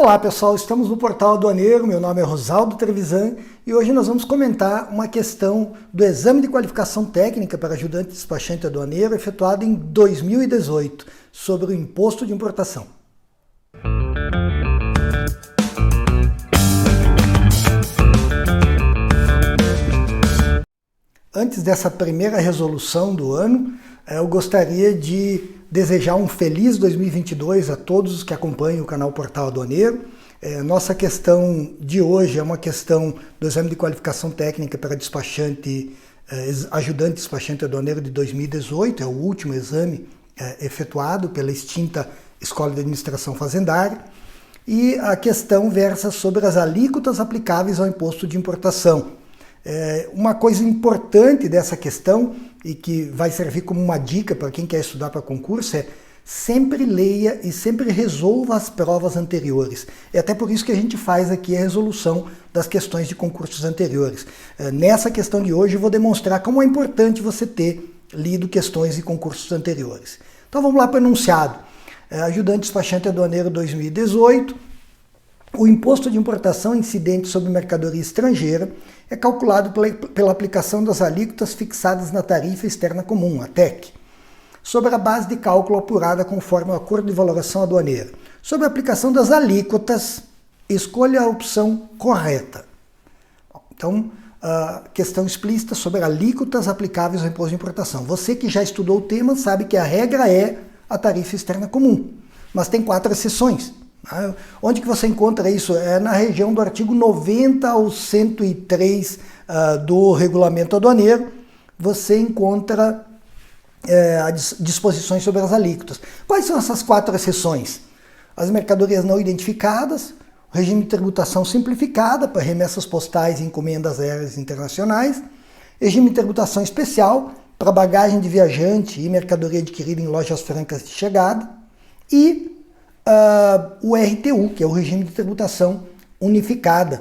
Olá pessoal, estamos no Portal Aduaneiro, meu nome é Rosaldo Trevisan e hoje nós vamos comentar uma questão do exame de qualificação técnica para ajudante despachante aduaneiro efetuado em 2018 sobre o imposto de importação. Antes dessa primeira resolução do ano, eu gostaria de desejar um feliz 2022 a todos os que acompanham o canal Portal Aduaneiro. Nossa questão de hoje é uma questão do exame de qualificação técnica para despachante, ajudante despachante aduaneiro de 2018, é o último exame efetuado pela extinta Escola de Administração Fazendária. E a questão versa sobre as alíquotas aplicáveis ao imposto de importação. Uma coisa importante dessa questão e que vai servir como uma dica para quem quer estudar para concurso é sempre leia e sempre resolva as provas anteriores. É até por isso que a gente faz aqui a resolução das questões de concursos anteriores. Nessa questão de hoje eu vou demonstrar como é importante você ter lido questões de concursos anteriores. Então vamos lá para o enunciado. Ajudante despachante aduaneiro 2018. O imposto de importação incidente sobre mercadoria estrangeira é calculado pela aplicação das alíquotas fixadas na tarifa externa comum, a TEC, sobre a base de cálculo apurada conforme o acordo de valoração aduaneira. Sobre a aplicação das alíquotas, escolha a opção correta. Então, a questão explícita sobre alíquotas aplicáveis ao imposto de importação. Você que já estudou o tema sabe que a regra é a tarifa externa comum, mas tem 4 exceções. Onde que você encontra isso? É na região do artigo 90 ao 103 do regulamento aduaneiro, você encontra as disposições sobre as alíquotas. Quais são essas 4 exceções? As mercadorias não identificadas, o regime de tributação simplificada para remessas postais e encomendas aéreas internacionais, regime de tributação especial para bagagem de viajante e mercadoria adquirida em lojas francas de chegada e o RTU, que é o regime de tributação unificada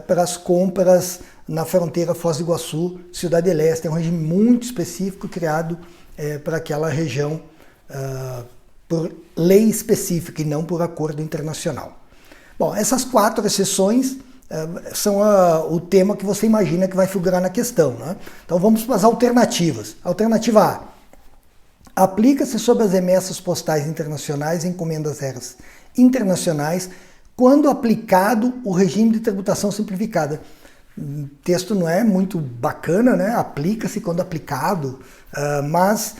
para as compras na fronteira Foz do Iguaçu, Cidade do Leste. É um regime muito específico criado para aquela região por lei específica e não por acordo internacional. Bom, essas 4 exceções são o tema que você imagina que vai figurar na questão, né? Então vamos para as alternativas. Alternativa A. Aplica-se sobre as remessas postais internacionais e encomendas aéreas internacionais quando aplicado o regime de tributação simplificada. O texto não é muito bacana, né? Aplica-se quando aplicado, mas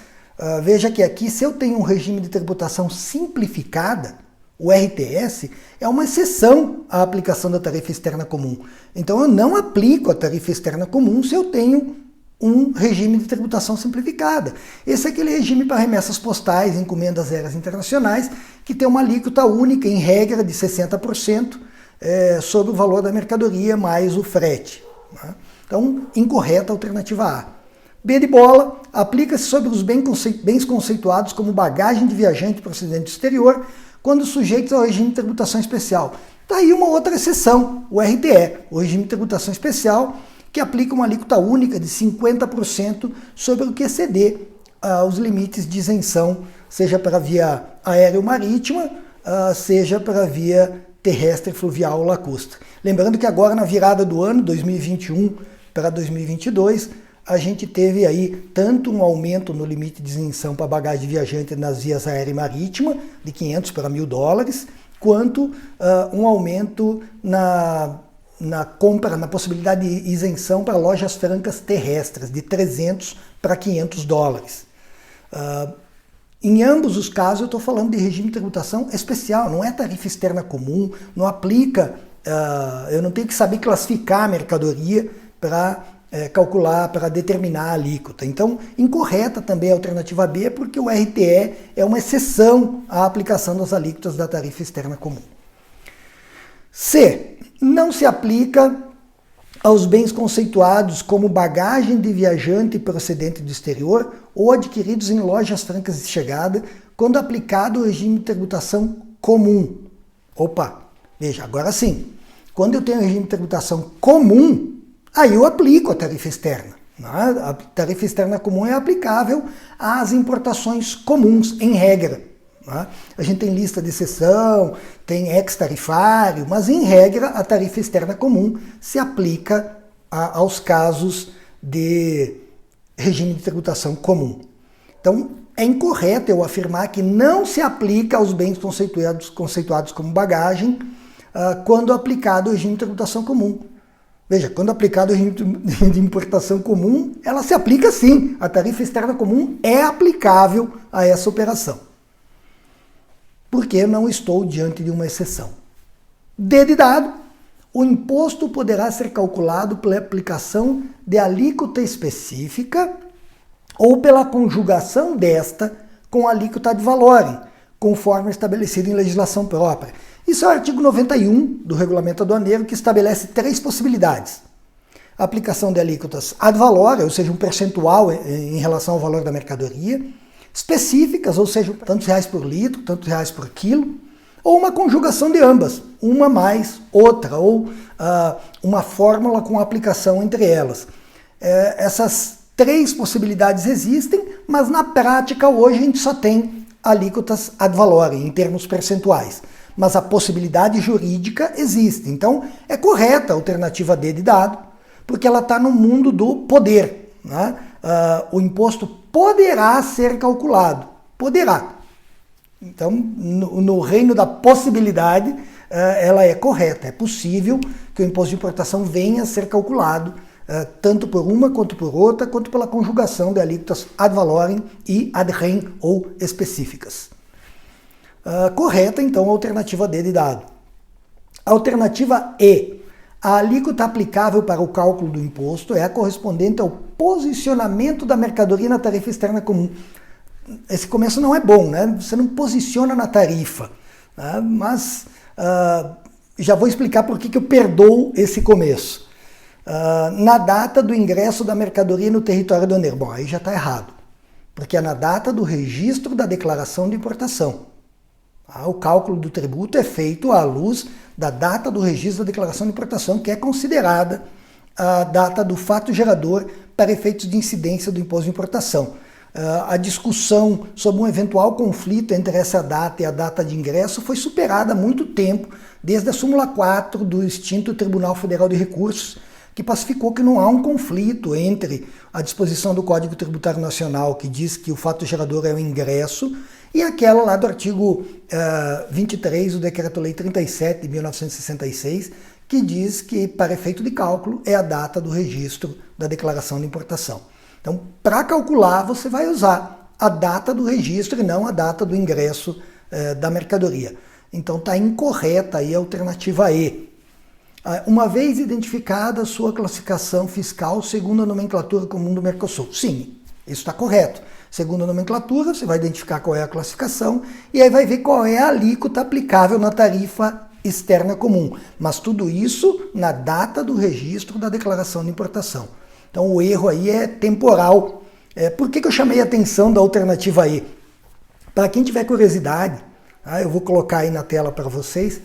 veja que aqui, se eu tenho um regime de tributação simplificada, o RTS é uma exceção à aplicação da tarifa externa comum. Então eu não aplico a tarifa externa comum se eu tenho um regime de tributação simplificada. Esse é aquele regime para remessas postais e encomendas aéreas internacionais que tem uma alíquota única, em regra, de 60% sobre o valor da mercadoria mais o frete. Né? Então, incorreta a alternativa A. B de bola, aplica-se sobre os bens conceituados como bagagem de viajante procedente do exterior quando sujeitos ao regime de tributação especial. Está aí uma outra exceção, o RTE, o regime de tributação especial, que aplica uma alíquota única de 50% sobre o que exceder os limites de isenção, seja para via aérea ou marítima, seja para via terrestre, fluvial ou lacustre. Lembrando que agora, na virada do ano, 2021 para 2022, a gente teve aí tanto um aumento no limite de isenção para bagagem de viajante nas vias aérea e marítima, de 500 para $1.000, quanto um aumento na possibilidade de isenção para lojas francas terrestres, de 300 para $500. Em ambos os casos eu estou falando de regime de tributação especial, não é tarifa externa comum, não aplica, eu não tenho que saber classificar a mercadoria para calcular, para determinar a alíquota. Então, incorreta também a alternativa B, porque o RTE é uma exceção à aplicação das alíquotas da tarifa externa comum. C. Não se aplica aos bens conceituados como bagagem de viajante procedente do exterior ou adquiridos em lojas francas de chegada, quando aplicado o regime de tributação comum. Opa, veja, agora sim. Quando eu tenho regime de tributação comum, aí eu aplico a tarifa externa. A tarifa externa comum é aplicável às importações comuns, em regra. Né? A gente tem lista de exceção, tem ex-tarifário, mas em regra a tarifa externa comum se aplica aos casos de regime de tributação comum. Então é incorreto eu afirmar que não se aplica aos bens conceituados como bagagem quando aplicado o regime de tributação comum. Veja, quando aplicado o regime de importação comum, ela se aplica sim. A tarifa externa comum é aplicável a essa operação. Porque eu não estou diante de uma exceção. D de dado, o imposto poderá ser calculado pela aplicação de alíquota específica ou pela conjugação desta com a alíquota ad valorem, conforme estabelecido em legislação própria. Isso é o artigo 91 do Regulamento Aduaneiro, que estabelece 3 possibilidades. A aplicação de alíquotas ad valorem, ou seja, um percentual em relação ao valor da mercadoria, específicas, ou seja, tantos reais por litro, tantos reais por quilo, ou uma conjugação de ambas, uma mais outra, ou uma fórmula com aplicação entre elas. Essas 3 possibilidades existem, mas na prática hoje a gente só tem alíquotas ad valorem, em termos percentuais. Mas a possibilidade jurídica existe. Então é correta a alternativa D de dado, porque ela está no mundo do poder. Né? O imposto poderá ser calculado. Poderá. Então, no reino da possibilidade, ela é correta. É possível que o imposto de importação venha a ser calculado tanto por uma, quanto por outra, quanto pela conjugação de alíquotas ad valorem e ad rem ou específicas. Correta, então, a alternativa D de dado. Alternativa E. A alíquota aplicável para o cálculo do imposto é a correspondente ao posicionamento da mercadoria na tarifa externa comum. Esse começo não é bom, né? Você não posiciona na tarifa. Né? Mas já vou explicar por que eu perdoo esse começo. Na data do ingresso da mercadoria no território aduaneiro. Bom, aí já está errado. Porque é na data do registro da declaração de importação. O cálculo do tributo é feito à luz da data do registro da declaração de importação, que é considerada a data do fato gerador para efeitos de incidência do imposto de importação. A discussão sobre um eventual conflito entre essa data e a data de ingresso foi superada há muito tempo, desde a súmula 4 do extinto Tribunal Federal de Recursos, que pacificou que não há um conflito entre a disposição do Código Tributário Nacional, que diz que o fato gerador é o ingresso, e aquela lá do artigo 23 do Decreto-Lei 37 de 1966, que diz que, para efeito de cálculo, é a data do registro da declaração de importação. Então, para calcular, você vai usar a data do registro e não a data do ingresso da mercadoria. Então, está incorreta aí a alternativa E. Uma vez identificada a sua classificação fiscal segundo a nomenclatura comum do Mercosul. Sim, isso está correto. Segundo a nomenclatura, você vai identificar qual é a classificação e aí vai ver qual é a alíquota aplicável na tarifa externa comum. Mas tudo isso na data do registro da declaração de importação. Então o erro aí é temporal. Por que eu chamei a atenção da alternativa E? Para quem tiver curiosidade, eu vou colocar aí na tela para vocês,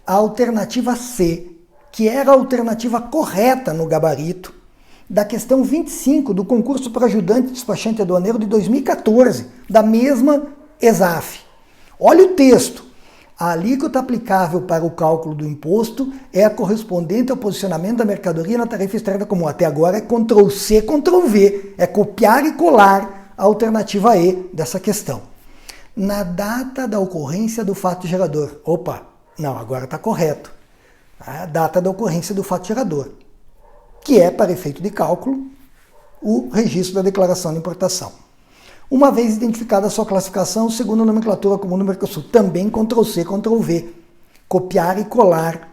a alternativa C, que era a alternativa correta no gabarito, da questão 25 do concurso para ajudante despachante aduaneiro de 2014, da mesma ESAF. Olha o texto. A alíquota aplicável para o cálculo do imposto é a correspondente ao posicionamento da mercadoria na tarifa externa comum. Até agora é Ctrl+C, Ctrl+V, é copiar e colar a alternativa E dessa questão. Na data da ocorrência do fato gerador. Opa, não, agora está correto. A data da ocorrência do fato gerador, que é, para efeito de cálculo, o registro da declaração de importação. Uma vez identificada a sua classificação, segundo a nomenclatura comum do Mercosul, também Ctrl+C, Ctrl+V, copiar e colar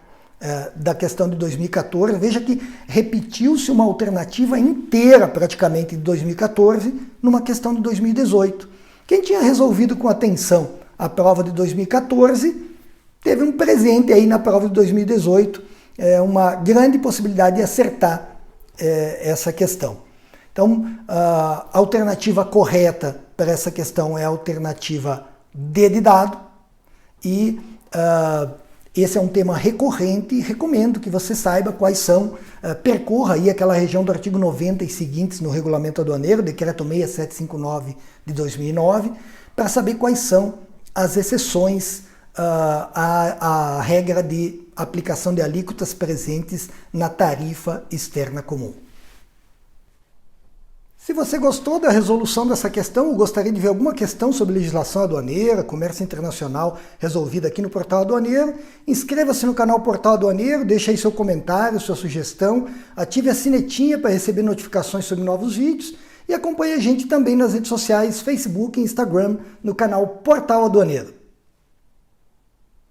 da questão de 2014. Veja que repetiu-se uma alternativa inteira, praticamente, de 2014, numa questão de 2018. Quem tinha resolvido com atenção a prova de 2014, teve um presente aí na prova de 2018, uma grande possibilidade de acertar essa questão. Então, a alternativa correta para essa questão é a alternativa D de dado, e esse é um tema recorrente e recomendo que você saiba quais são, percorra aí aquela região do artigo 90 e seguintes no Regulamento Aduaneiro, Decreto 6759 de 2009, para saber quais são as exceções à regra de aplicação de alíquotas presentes na tarifa externa comum. Se você gostou da resolução dessa questão ou gostaria de ver alguma questão sobre legislação aduaneira, comércio internacional resolvida aqui no Portal Aduaneiro, inscreva-se no canal Portal Aduaneiro, deixe aí seu comentário, sua sugestão, ative a sinetinha para receber notificações sobre novos vídeos e acompanhe a gente também nas redes sociais, Facebook e Instagram, no canal Portal Aduaneiro.